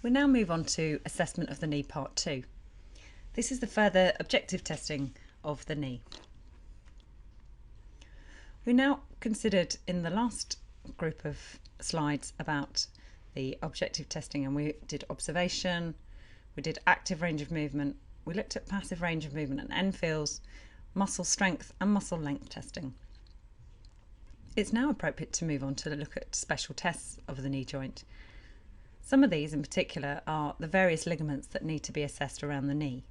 We'll now move on to assessment of the knee part 2. This is the further objective testing of the knee. We now considered in the last group of slides about the objective testing, and we did observation, we did active range of movement, we looked at passive range of movement and end feels, muscle strength and muscle length testing. It's now appropriate to move on to look at special tests of the knee joint. Some of these in particular are the various ligaments that need to be assessed around the knee.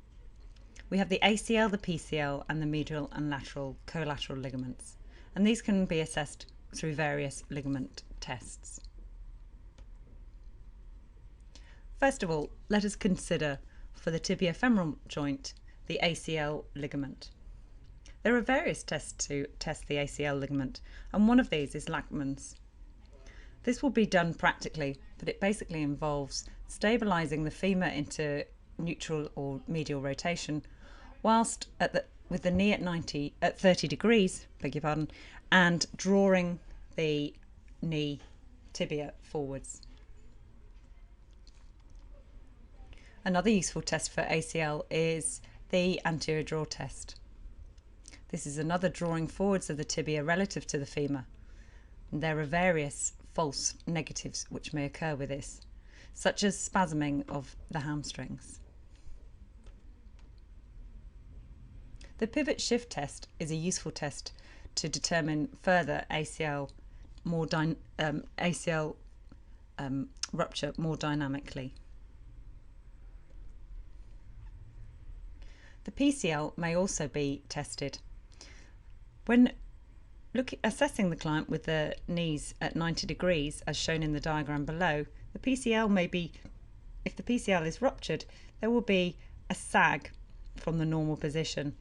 We have the ACL, the PCL and the medial and lateral collateral ligaments, and these can be assessed through various ligament tests. First of all, let us consider for the tibiofemoral joint the ACL ligament. There are various tests to test the ACL ligament, and one of these is Lachman's. This will be done practically, but it basically involves stabilising the femur into neutral or medial rotation, whilst with the knee at 30 degrees, and drawing the knee tibia forwards. Another useful test for ACL is the anterior draw test. This is another drawing forwards of the tibia relative to the femur. And there are various false negatives which may occur with this, such as spasming of the hamstrings. The pivot shift test is a useful test to determine further ACL rupture more dynamically. The PCL may also be tested. When assessing the client with the knees at 90 degrees, as shown in the diagram below, the PCL may be, if the PCL is ruptured, there will be a sag from the normal position,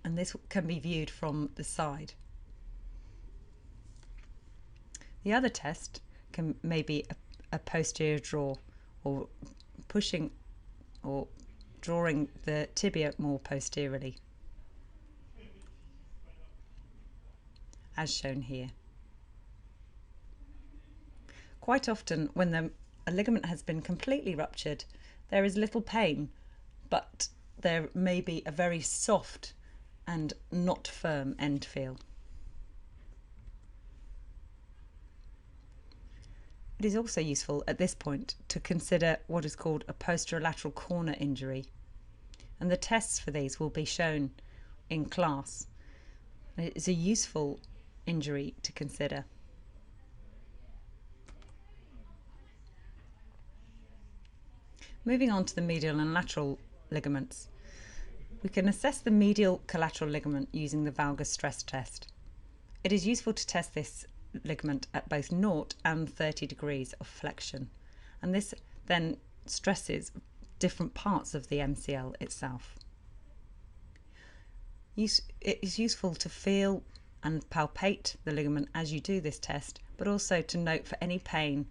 and this can be viewed from the side. The other test may be a posterior draw, or pushing or drawing the tibia more posteriorly, as shown here. Quite often when a ligament has been completely ruptured, there is little pain, but there may be a very soft and not firm end feel. It is also useful at this point to consider what is called a posterolateral corner injury, and the tests for these will be shown in class. It is a useful injury to consider. Moving on to the medial and lateral ligaments, we can assess the medial collateral ligament using the valgus stress test. It is useful to test this ligament at both 0 and 30 degrees of flexion, and this then stresses different parts of the MCL itself. It is useful to feel and palpate the ligament as you do this test, but also to note for any pain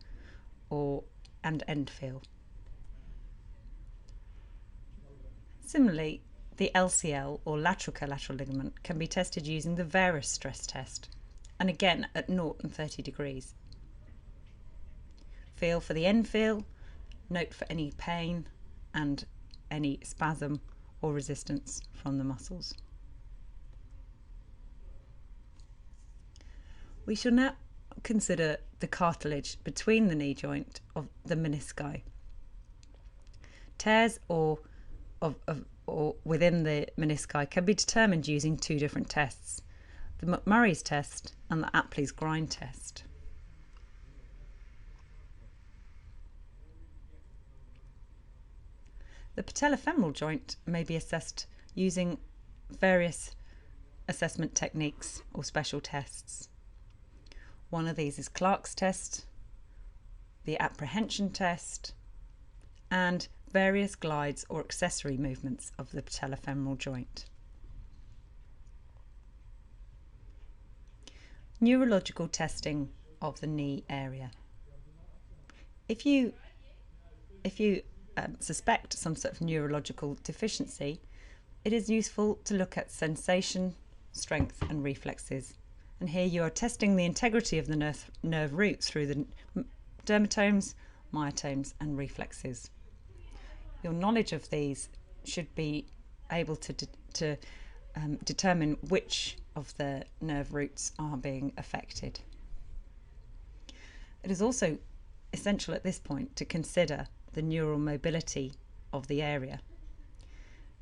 and end feel. Similarly, the LCL or lateral collateral ligament can be tested using the varus stress test, and again at 0 and 30 degrees. Feel for the end feel, note for any pain and any spasm or resistance from the muscles. We shall now consider the cartilage between the knee joint of the menisci. Tears or within the menisci can be determined using two different tests, the McMurray's test and the Apley's grind test. The patellofemoral joint may be assessed using various assessment techniques or special tests. One of these is Clark's test, the apprehension test, and various glides or accessory movements of the patellofemoral joint. Neurological testing of the knee area. If you suspect some sort of neurological deficiency, it is useful to look at sensation, strength and reflexes. And here you are testing the integrity of the nerve roots through the dermatomes, myotones and reflexes. Your knowledge of these should be able to determine which of the nerve roots are being affected. It is also essential at this point to consider the neural mobility of the area.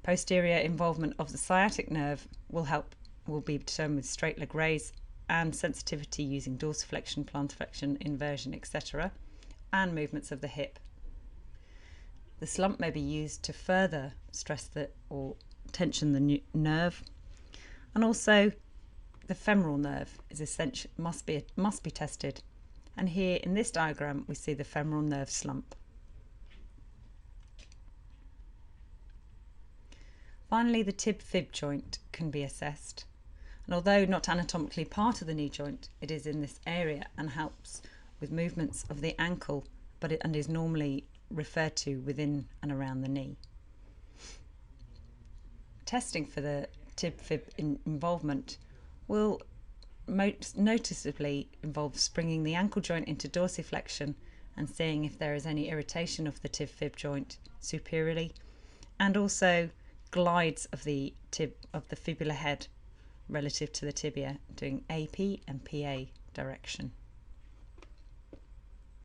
Posterior involvement of the sciatic nerve will be determined with straight leg raise and sensitivity using dorsiflexion, plantarflexion, inversion, etc., and movements of the hip. The slump may be used to further stress or tension the nerve, and also the femoral nerve is essential, must be tested. And here in this diagram we see the femoral nerve slump. Finally, the tib-fib joint can be assessed, and although not anatomically part of the knee joint, it is in this area and helps with movements of the ankle, and is normally referred to within and around the knee. Testing for the tib-fib involvement will most noticeably involve springing the ankle joint into dorsiflexion and seeing if there is any irritation of the tib-fib joint superiorly, and also glides of the fibula head relative to the tibia, doing AP and PA direction.